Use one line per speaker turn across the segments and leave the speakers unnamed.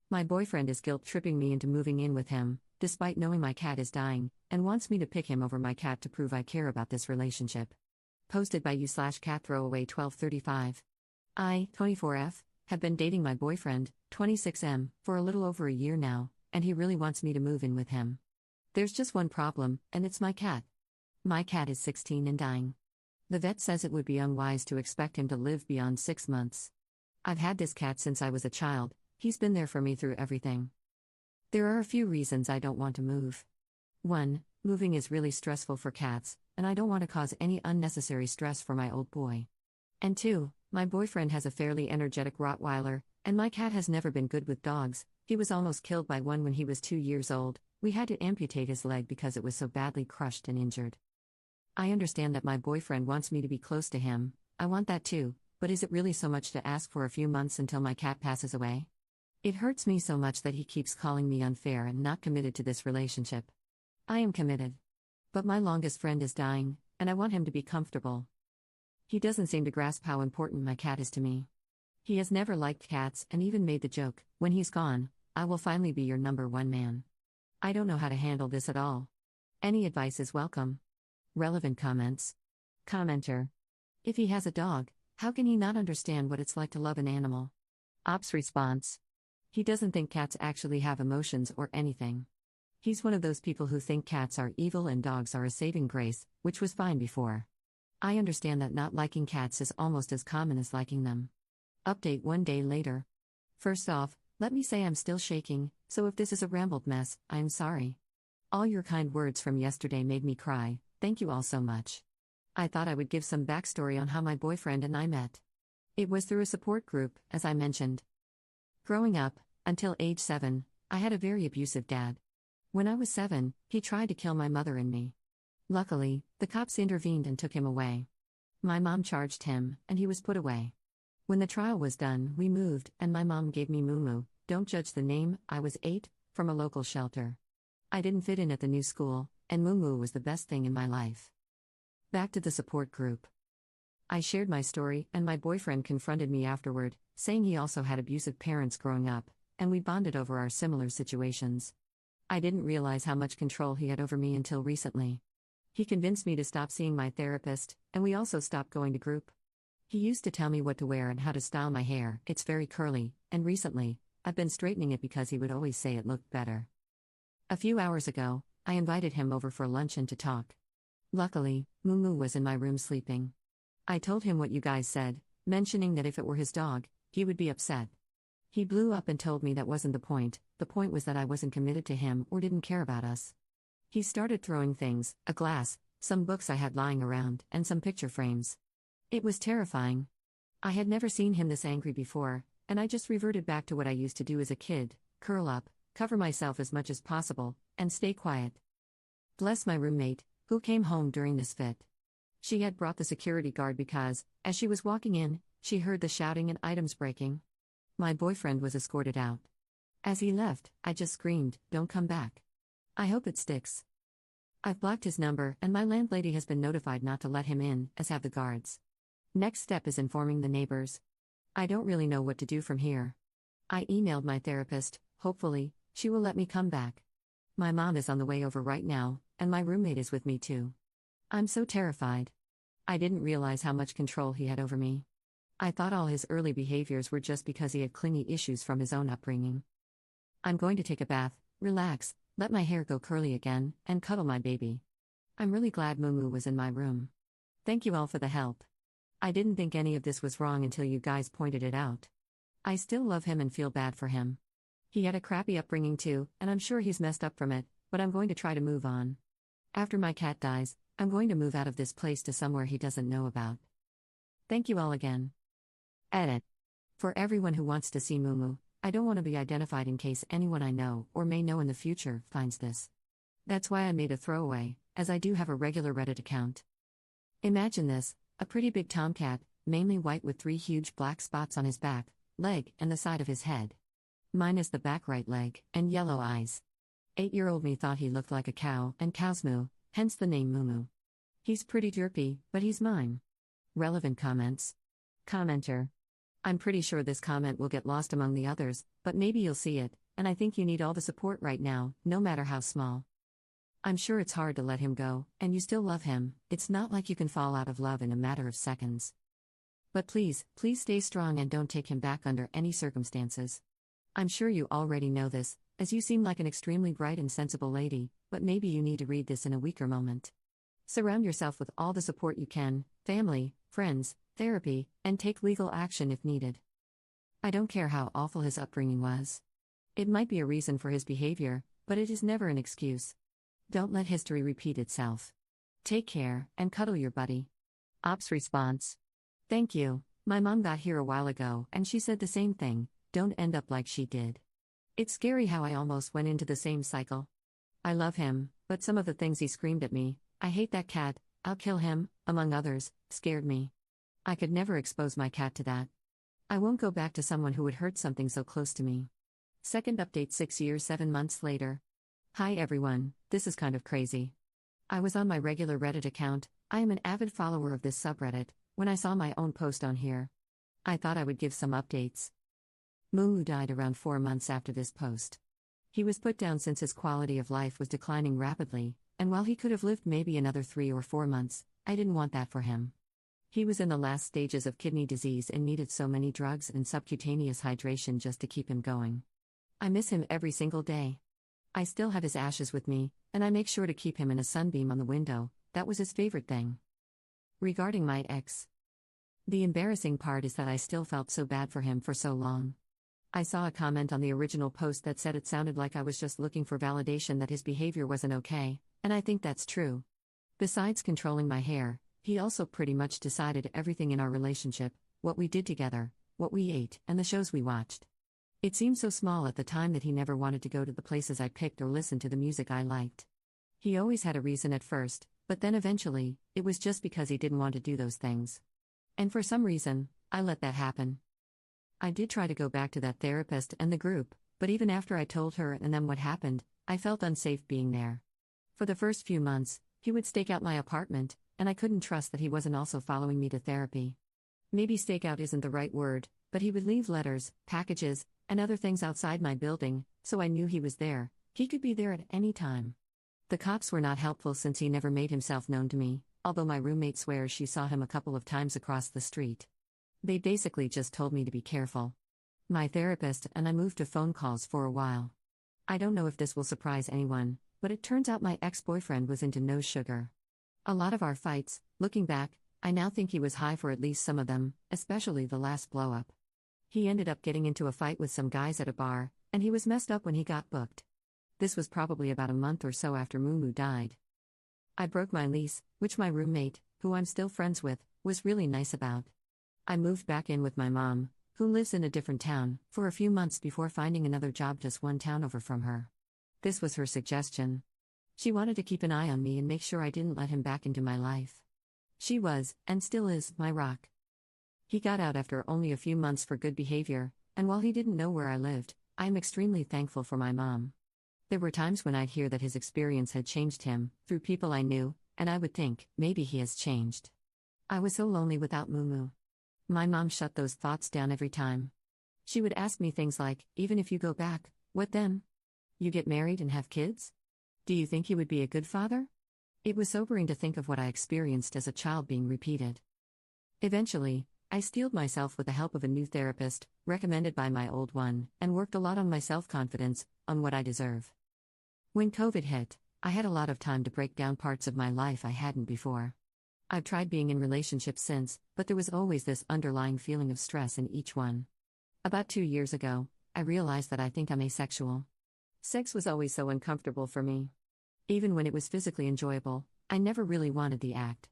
My boyfriend is guilt-tripping me into moving in with him, despite knowing my cat is dying, and wants me to pick him over my cat to prove I care about this relationship. Posted by you/catthrowaway1235. I, 24F, have been dating my boyfriend, 26M, for a little over a year now, and he really wants me to move in with him. There's just one problem, and it's my cat. My cat is 16 and dying. The vet says it would be unwise to expect him to live beyond 6 months. I've had this cat since I was a child, he's been there for me through everything. There are a few reasons I don't want to move. 1. Moving is really stressful for cats, and I don't want to cause any unnecessary stress for my old boy. And 2. My boyfriend has a fairly energetic Rottweiler, and my cat has never been good with dogs. He was almost killed by one when he was 2 years old. We had to amputate his leg because it was so badly crushed and injured. I understand that my boyfriend wants me to be close to him, I want that too, but is it really so much to ask for a few months until my cat passes away? It hurts me so much that he keeps calling me unfair and not committed to this relationship. I am committed. But my longest friend is dying, and I want him to be comfortable. He doesn't seem to grasp how important my cat is to me. He has never liked cats and even made the joke, when he's gone, I will finally be your number one man. I don't know how to handle this at all. Any advice is welcome. Relevant comments. Commenter. If he has a dog, how can he not understand what it's like to love an animal? Ops response. He doesn't think cats actually have emotions or anything. He's one of those people who think cats are evil and dogs are a saving grace, which was fine before. I understand that not liking cats is almost as common as liking them. Update 1 day later. First off, let me say I'm still shaking, so if this is a rambled mess, I'm sorry. All your kind words from yesterday made me cry, thank you all so much. I thought I would give some backstory on how my boyfriend and I met. It was through a support group, as I mentioned. Growing up, until age 7, I had a very abusive dad. When I was 7, he tried to kill my mother and me. Luckily, the cops intervened and took him away. My mom charged him, and he was put away. When the trial was done, we moved, and my mom gave me Mumu, don't judge the name, I was 8, from a local shelter. I didn't fit in at the new school, and Mumu was the best thing in my life. Back to the support group. I shared my story, and my boyfriend confronted me afterward, saying he also had abusive parents growing up, and we bonded over our similar situations. I didn't realize how much control he had over me until recently. He convinced me to stop seeing my therapist, and we also stopped going to group. He used to tell me what to wear and how to style my hair, it's very curly, and recently, I've been straightening it because he would always say it looked better. A few hours ago, I invited him over for lunch and to talk. Luckily, Mumu was in my room sleeping. I told him what you guys said, mentioning that if it were his dog, he would be upset. He blew up and told me that wasn't the point was that I wasn't committed to him or didn't care about us. He started throwing things, a glass, some books I had lying around, and some picture frames. It was terrifying. I had never seen him this angry before, and I just reverted back to what I used to do as a kid, curl up, cover myself as much as possible, and stay quiet. Bless my roommate, who came home during this fit. She had brought the security guard because, as she was walking in, she heard the shouting and items breaking. My boyfriend was escorted out. As he left, I just screamed, "Don't come back." I hope it sticks. I've blocked his number, and my landlady has been notified not to let him in, as have the guards. Next step is informing the neighbors. I don't really know what to do from here. I emailed my therapist, hopefully, she will let me come back. My mom is on the way over right now, and my roommate is with me too. I'm so terrified. I didn't realize how much control he had over me. I thought all his early behaviors were just because he had clingy issues from his own upbringing. I'm going to take a bath, relax, let my hair go curly again, and cuddle my baby. I'm really glad Mumu was in my room. Thank you all for the help. I didn't think any of this was wrong until you guys pointed it out. I still love him and feel bad for him. He had a crappy upbringing too, and I'm sure he's messed up from it, but I'm going to try to move on. After my cat dies, I'm going to move out of this place to somewhere he doesn't know about. Thank you all again. Edit. For everyone who wants to see Mumu, I don't want to be identified in case anyone I know or may know in the future finds this. That's why I made a throwaway, as I do have a regular Reddit account. Imagine this, a pretty big tomcat, mainly white with 3 huge black spots on his back, leg, and the side of his head. Mine is the back right leg, and yellow eyes. 8-year-old me thought he looked like a cow, and cows moo, hence the name Mumu. He's pretty derpy, but he's mine. Relevant comments. Commenter. I'm pretty sure this comment will get lost among the others, but maybe you'll see it, and I think you need all the support right now, no matter how small. I'm sure it's hard to let him go, and you still love him. It's not like you can fall out of love in a matter of seconds. But please, please stay strong and don't take him back under any circumstances. I'm sure you already know this, as you seem like an extremely bright and sensible lady, but maybe you need to read this in a weaker moment. Surround yourself with all the support you can, family, friends, therapy, and take legal action if needed. I don't care how awful his upbringing was. It might be a reason for his behavior, but it is never an excuse. Don't let history repeat itself. Take care, and cuddle your buddy. Ops response. Thank you. My mom got here a while ago, and she said the same thing, don't end up like she did. It's scary how I almost went into the same cycle. I love him, but some of the things he screamed at me, I hate that cat, I'll kill him, among others, scared me. I could never expose my cat to that. I won't go back to someone who would hurt something so close to me. Second update 6 years 7 months later. Hi everyone, this is kind of crazy. I was on my regular Reddit account, I am an avid follower of this subreddit, when I saw my own post on here. I thought I would give some updates. Mumu died around 4 months after this post. He was put down since his quality of life was declining rapidly, and while he could have lived maybe another 3 or 4 months, I didn't want that for him. He was in the last stages of kidney disease and needed so many drugs and subcutaneous hydration just to keep him going. I miss him every single day. I still have his ashes with me, and I make sure to keep him in a sunbeam on the window, that was his favorite thing. Regarding my ex. The embarrassing part is that I still felt so bad for him for so long. I saw a comment on the original post that said it sounded like I was just looking for validation that his behavior wasn't okay, and I think that's true. Besides controlling my hair, he also pretty much decided everything in our relationship, what we did together, what we ate, and the shows we watched. It seemed so small at the time that he never wanted to go to the places I picked or listen to the music I liked. He always had a reason at first, but then eventually, it was just because he didn't want to do those things. And for some reason, I let that happen. I did try to go back to that therapist and the group, but even after I told her and them what happened, I felt unsafe being there. For the first few months, he would stake out my apartment, and I couldn't trust that he wasn't also following me to therapy. Maybe stake out isn't the right word, but he would leave letters, packages, and other things outside my building, so I knew he was there. He could be there at any time. The cops were not helpful since he never made himself known to me, although my roommate swears she saw him a couple of times across the street. They basically just told me to be careful. My therapist and I moved to phone calls for a while. I don't know if this will surprise anyone, but it turns out my ex-boyfriend was into no sugar. A lot of our fights, looking back, I now think he was high for at least some of them, especially the last blow-up. He ended up getting into a fight with some guys at a bar, and he was messed up when he got booked. This was probably about a month or so after Mumu died. I broke my lease, which my roommate, who I'm still friends with, was really nice about. I moved back in with my mom, who lives in a different town, for a few months before finding another job just one town over from her. This was her suggestion. She wanted to keep an eye on me and make sure I didn't let him back into my life. She was, and still is, my rock. He got out after only a few months for good behavior, and while he didn't know where I lived, I am extremely thankful for my mom. There were times when I'd hear that his experience had changed him, through people I knew, and I would think, maybe he has changed. I was so lonely without Mumu. My mom shut those thoughts down every time. She would ask me things like, even if you go back, what then? You get married and have kids? Do you think he would be a good father? It was sobering to think of what I experienced as a child being repeated. Eventually, I steeled myself with the help of a new therapist, recommended by my old one, and worked a lot on my self-confidence, on what I deserve. When COVID hit, I had a lot of time to break down parts of my life I hadn't before. I've tried being in relationships since, but there was always this underlying feeling of stress in each one. About 2 years ago, I realized that I think I'm asexual. Sex was always so uncomfortable for me. Even when it was physically enjoyable, I never really wanted the act.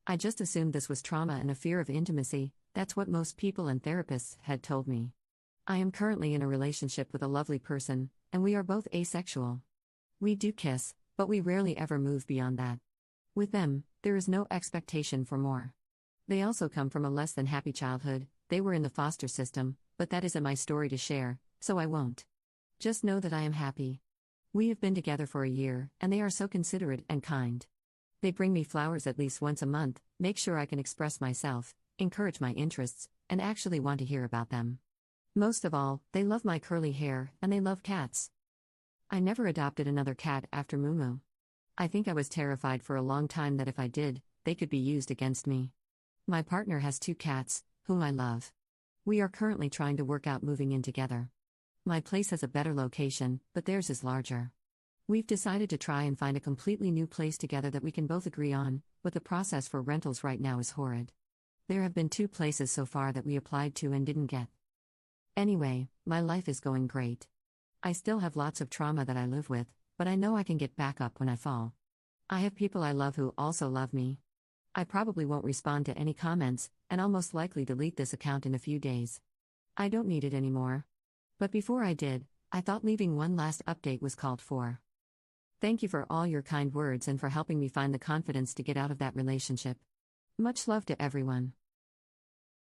I just assumed this was trauma and a fear of intimacy. That's what most people and therapists had told me. I am currently in a relationship with a lovely person, and we are both asexual. We do kiss, but we rarely ever move beyond that. With them, there is no expectation for more. They also come from a less than happy childhood. They were in the foster system, but that isn't my story to share, so I won't. Just know that I am happy. We have been together for a year, and they are so considerate and kind. They bring me flowers at least once a month, make sure I can express myself, encourage my interests, and actually want to hear about them. Most of all, they love my curly hair, and they love cats. I never adopted another cat after Mumu. I think I was terrified for a long time that if I did, they could be used against me. My partner has 2 cats, whom I love. We are currently trying to work out moving in together. My place has a better location, but theirs is larger. We've decided to try and find a completely new place together that we can both agree on, but the process for rentals right now is horrid. There have been 2 places so far that we applied to and didn't get. Anyway, my life is going great. I still have lots of trauma that I live with, but I know I can get back up when I fall. I have people I love who also love me. I probably won't respond to any comments, and I'll most likely delete this account in a few days. I don't need it anymore. But before I did, I thought leaving one last update was called for. Thank you for all your kind words and for helping me find the confidence to get out of that relationship. Much love to everyone.